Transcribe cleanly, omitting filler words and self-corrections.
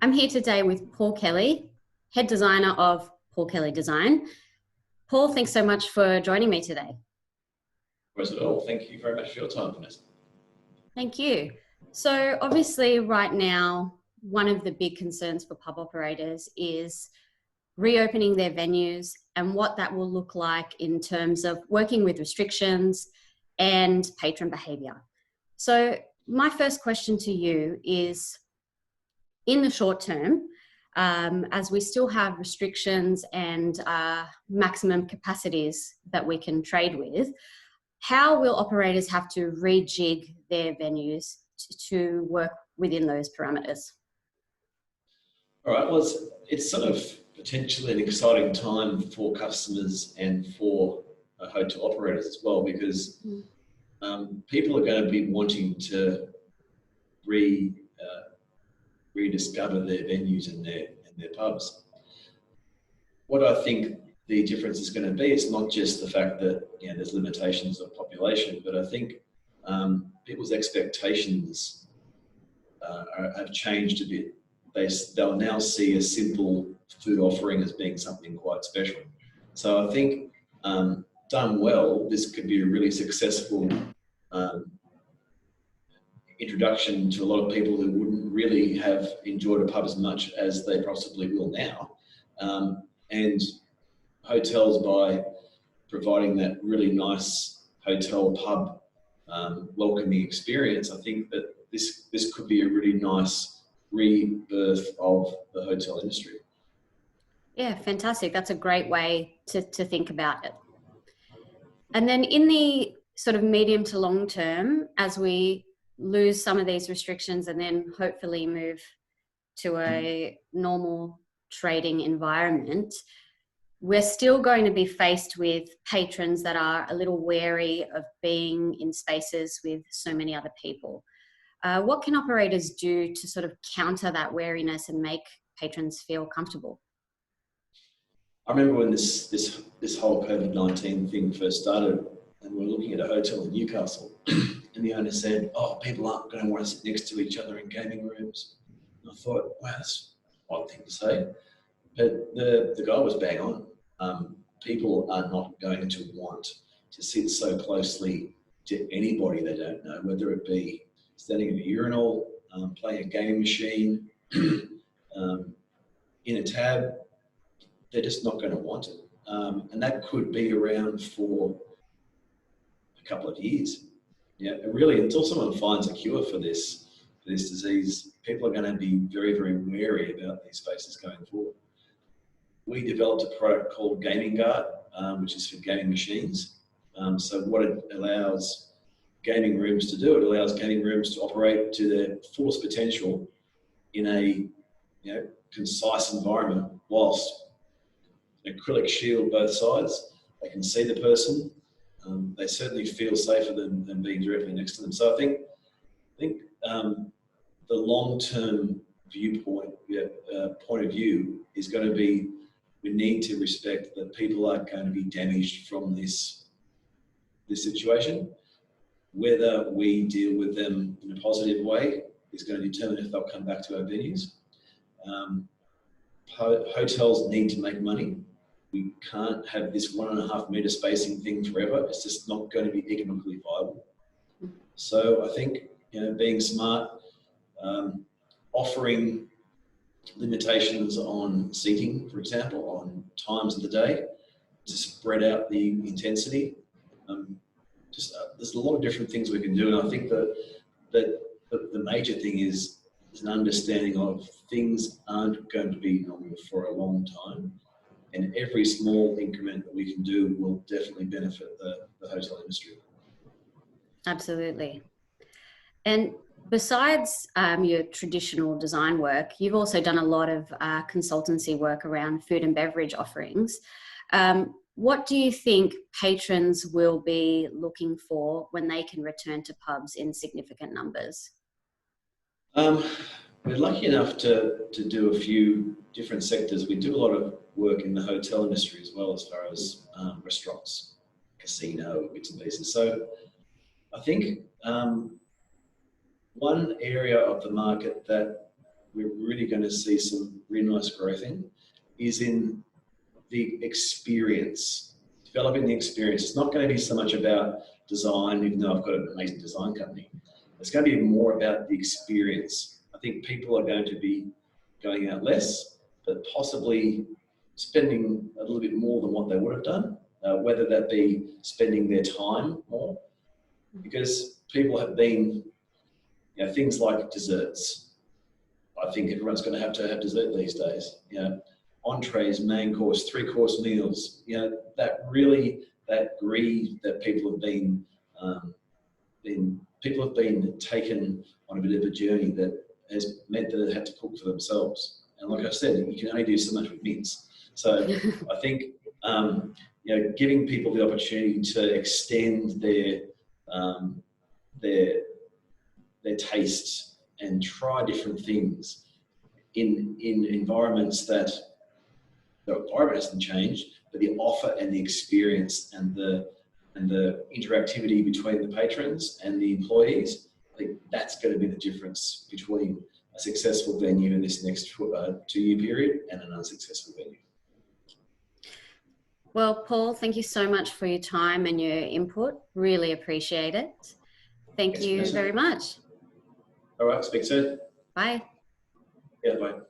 I'm here today with Paul Kelly, head designer of Paul Kelly Design. Paul, thanks so much for joining me today. Not at all. Thank you very much for your time, Vanessa. Thank you. So obviously right now, one of the big concerns for pub operators is reopening their venues and what that will look like in terms of working with restrictions and patron behaviour. So my first question to you is, in the short term, as we still have restrictions and maximum capacities that we can trade with, how will operators have to rejig their venues to work within those parameters? All right. Well, it's sort of potentially an exciting time for customers and for hotel operators as well, because people are going to be wanting to rediscover their venues and their pubs. What I think the difference is going to be, it's not just the fact that there's limitations of population, but I think people's expectations have changed a bit. They'll now see a simple food offering as being something quite special. So I think done well, this could be a really successful introduction to a lot of people who wouldn't really have enjoyed a pub as much as they possibly will now. And hotels, by providing that really nice hotel pub welcoming experience, I think that this could be a really nice rebirth of the hotel industry. Yeah, fantastic. That's a great way to think about it. And then in the sort of medium to long term, as we lose some of these restrictions and then hopefully move to a normal trading environment, we're still going to be faced with patrons that are a little wary of being in spaces with so many other people. What can operators do to sort of counter that wariness and make patrons feel comfortable? I remember when this whole COVID-19 thing first started, and we were looking at a hotel in Newcastle, and the owner said, "Oh, people aren't going to want to sit next to each other in gaming rooms." And I thought, wow, that's an odd thing to say. But the guy was bang on. People are not going to want to sit so closely to anybody they don't know, whether it be standing in a urinal, playing a game machine, in a tab. They're just not going to want it. And that could be around for a couple of years. Yeah, really, until someone finds a cure for this disease, people are going to be very, very wary about these spaces going forward. We developed a product called Gaming Guard, which is for gaming machines. So what it allows gaming rooms to do, it allows gaming rooms to operate to their fullest potential in a concise environment, whilst an acrylic shield both sides. They can see the person. They certainly feel safer than being directly next to them. So I think the long-term viewpoint, point of view is going to be, we need to respect that people are going to be damaged from this situation. Whether we deal with them in a positive way is going to determine if they'll come back to our venues. Hotels need to make money. We can't have this 1.5 metre spacing thing forever. It's just not going to be economically viable. So I think being smart, offering limitations on seating, for example, on times of the day to spread out the intensity. There's a lot of different things we can do, and I think that the major thing is an understanding of things aren't going to be normal for a long time, and every small increment that we can do will definitely benefit the hotel industry. Absolutely. And besides your traditional design work, you've also done a lot of consultancy work around food and beverage offerings. What do you think patrons will be looking for when they can return to pubs in significant numbers? We're lucky enough to do a few different sectors. We do a lot of work in the hotel industry as well, as far as restaurants, casino, bits and pieces. So I think one area of the market that we're really going to see some really nice growth in is in the experience, developing the experience. It's not going to be so much about design, even though I've got an amazing design company. It's going to be more about the experience. I think people are going to be going out less, but possibly spending a little bit more than what they would have done, whether that be spending their time more, because people have been, you know, things like desserts. I think everyone's going to have dessert these days. You know, entrees, main course, 3-course meals. You know, that greed that people have been taken on a bit of a journey that has meant that they had to cook for themselves. And like I said, you can only do so much with mince. So I think you know, giving people the opportunity to extend their tastes and try different things in environments that the environment hasn't changed, but the offer and the experience and the interactivity between the patrons and the employees, I think that's going to be the difference between a successful venue in this next 2-year period and an unsuccessful venue. Well, Paul, thank you so much for your time and your input. Really appreciate it. Thank you very much. All right, speak soon. Bye. Yeah, bye.